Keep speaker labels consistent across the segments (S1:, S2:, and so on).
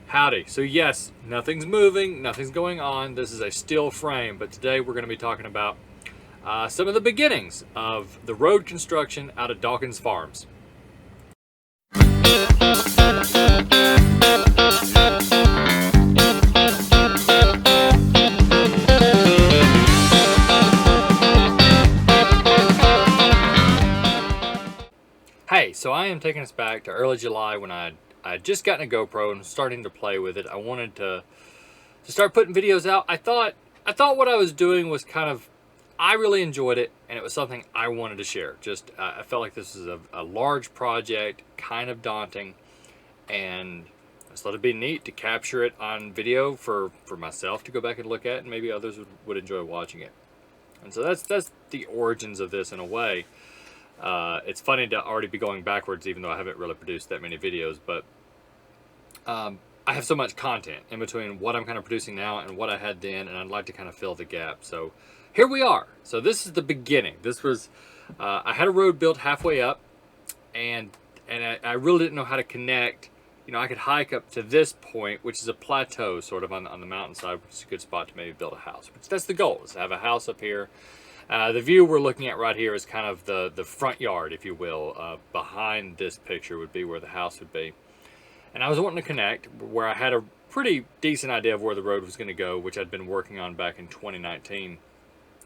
S1: Howdy. So yes, nothing's moving, nothing's going on. This is a still frame, but today we're going to be talking about some of the beginnings of the road construction out of Dawkins Farms. Hey, so I am taking us back to early July when I had just gotten a GoPro and starting to play with it. I wanted to start putting videos out. I thought what I was doing was I really enjoyed it, and it was something I wanted to share. I felt like this is a large project, kind of daunting, and I just thought it'd be neat to capture it on video for myself to go back and look at, and maybe others would enjoy watching it. And so that's the origins of this in a way. It's funny to already be going backwards, even though I haven't really produced that many videos, but I have so much content in between what I'm kind of producing now and what I had then, and I'd like to kind of fill the gap. So here we are. So this is the beginning. This was, I had a road built halfway up, and I really didn't know how to connect. You know, I could hike up to this point, which is a plateau sort of on the mountainside, which is a good spot to maybe build a house. Which that's the goal, is to have a house up here. The view we're looking at right here is kind of the front yard, if you will. Behind this picture would be where the house would be. And I was wanting to connect where I had a pretty decent idea of where the road was going to go, which I'd been working on back in 2018,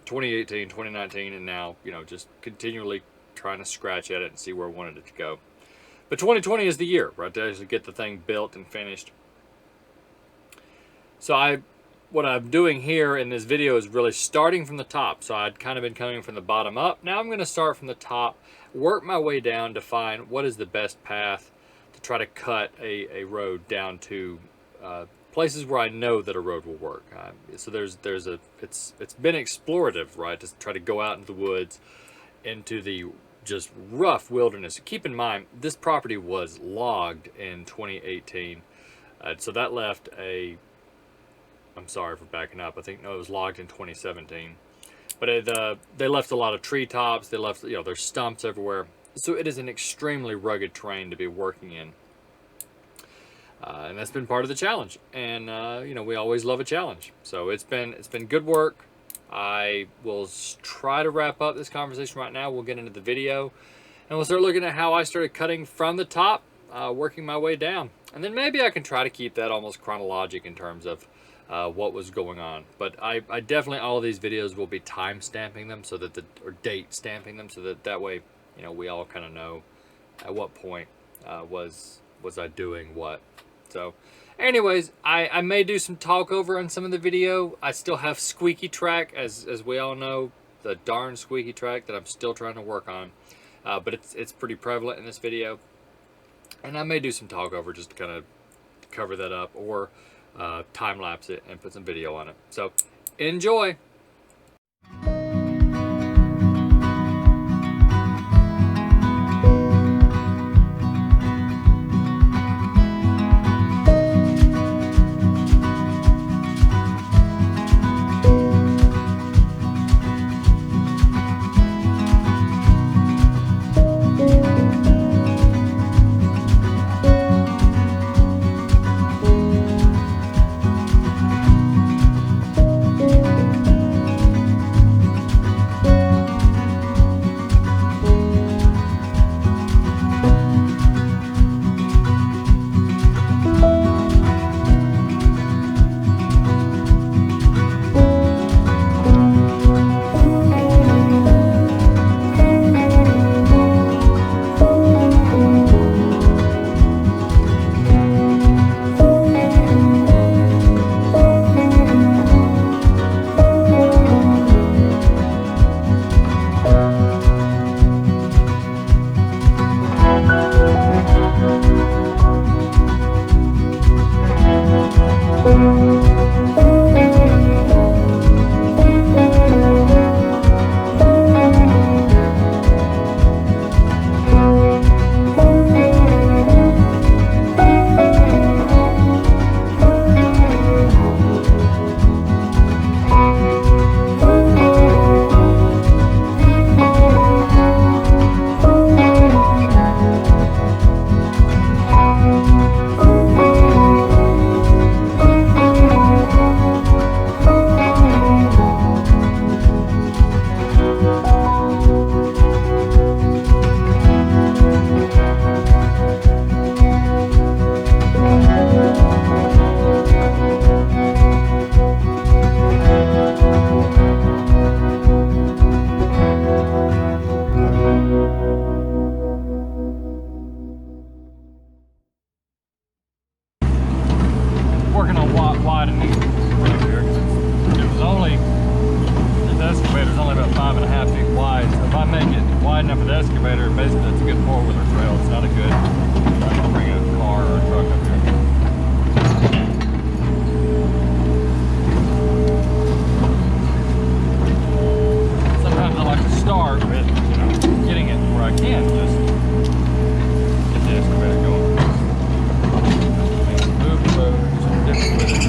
S1: 2019, and now, you know, just continually trying to scratch at it and see where I wanted it to go. But 2020 is the year, right, to actually get the thing built and finished. So what I'm doing here in this video is really starting from the top. So I'd kind of been coming from the bottom up. Now I'm going to start from the top, work my way down to find what is the best path to try to cut a road down to places where I know that a road will work. So it's been explorative, right, to try to go out into the woods, into the just rough wilderness. Keep in mind, this property was logged in 2018. So that left I'm sorry for backing up. I think, no, it was logged in 2017. But they left a lot of treetops. They left, you know, there's stumps everywhere. So it is an extremely rugged terrain to be working in. And that's been part of the challenge. And, you know, we always love a challenge. So it's been good work. I will try to wrap up this conversation right now. We'll get into the video. And we'll start looking at how I started cutting from the top, working my way down. And then maybe I can try to keep that almost chronologic in terms of what was going on. But I definitely, all of these videos will be time stamping them so that or date stamping them so that way, you know, we all kind of know at what point was I doing what. So anyways, I may do some talk over on some of the video. I still have squeaky track, as we all know, the darn squeaky track that I'm still trying to work on. But it's pretty prevalent in this video. And I may do some talk over just to kind of cover that up, or time lapse it and put some video on it. So enjoy. widening road here. It was only, the excavator's only about 5.5 feet wide. So if I make it wide enough for the excavator, basically it's a good four-wheeler trail. It's not a good, I can bring a car or a truck up here. Sometimes I like to start with, getting it where I can just get the excavator going. Move the road, some different with it.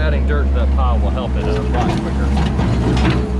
S1: adding dirt to that pile will help it a lot quicker.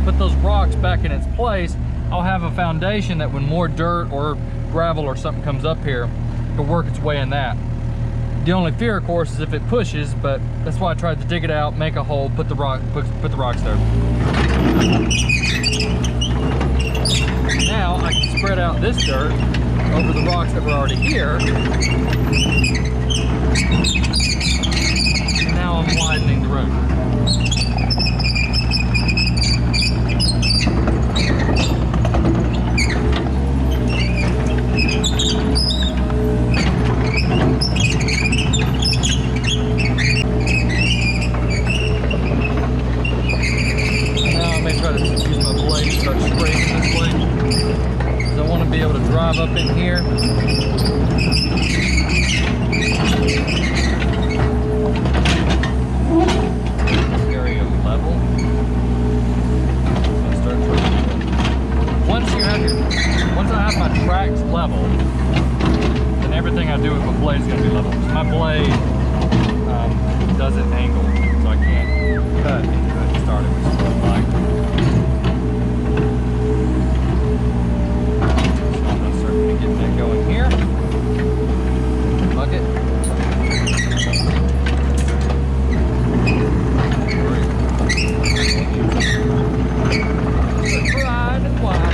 S1: put those rocks back in its place, I'll have a foundation that when more dirt or gravel or something comes up here, it'll work its way in that. The only fear, of course, is if it pushes, but that's why I tried to dig it out, make a hole, put the rocks there. Now I can spread out this dirt over the rocks that were already here. And now I'm widening the road. Drive up in here. Area level. Start once I have my tracks level, then everything I do with my blade is going to be level. So my blade doesn't angle, so I can't cut into it and start it, which is what I like. Get that going here. Bucket. Wide and wide.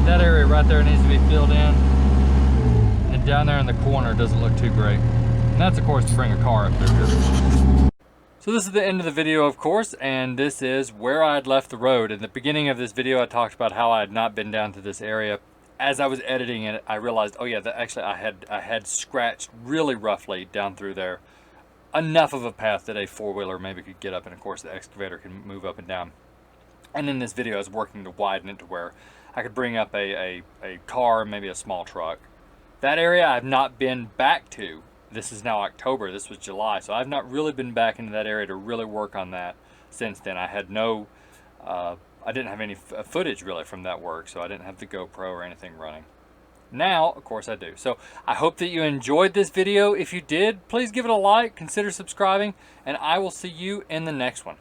S1: That area right there needs to be filled in, and down there in the corner doesn't look too great. And that's, of course, to bring a car up there. So this is the end of the video, of course, and this is where I had left the road. In the beginning of this video, I talked about how I had not been down to this area. As I was editing it, I realized, oh yeah, that actually I had scratched really roughly down through there, enough of a path that a four-wheeler maybe could get up, and of course the excavator can move up and down. And in this video, I was working to widen it to where I could bring up a car, maybe a small truck. That area I've not been back to. This is now October, this was July, so I've not really been back into that area to really work on that since then. I had no, I didn't have any footage really from that work, so I didn't have the GoPro or anything running. Now, of course, I do. So I hope that you enjoyed this video. If you did, please give it a like, consider subscribing, and I will see you in the next one.